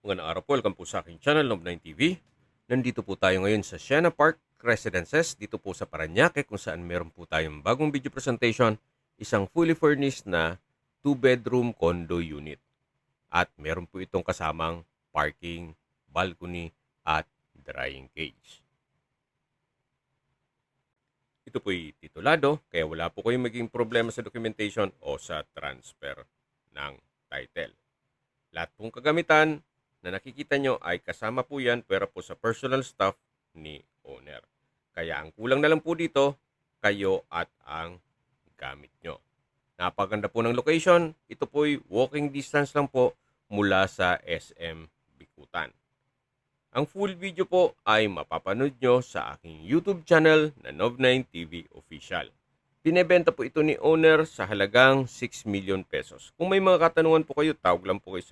Magandang araw po, welcome po sa aking channel, Love9 TV. Nandito po tayo ngayon sa Sienna Park Residences, dito po sa Parañaque, kung saan meron po tayong bagong video presentation, isang fully furnished na 2-bedroom condo unit. At meron po itong kasamang parking, balcony, at drying cage. Ito po'y titulado, kaya wala po kayong maging problema sa documentation o sa transfer ng title. Lahat pong kagamitan na nakikita nyo ay kasama po yan pera po sa personal staff ni owner. Kaya ang kulang na lang po dito, kayo at ang gamit nyo. Napaganda po ng location. Ito po'y walking distance lang po mula sa SM Bikutan. Ang full video po ay mapapanood nyo sa aking YouTube channel na Nov9 TV Official. Binebenta po ito ni owner sa halagang 6 million pesos. Kung may mga katanungan po kayo, tawag lang po kayo sa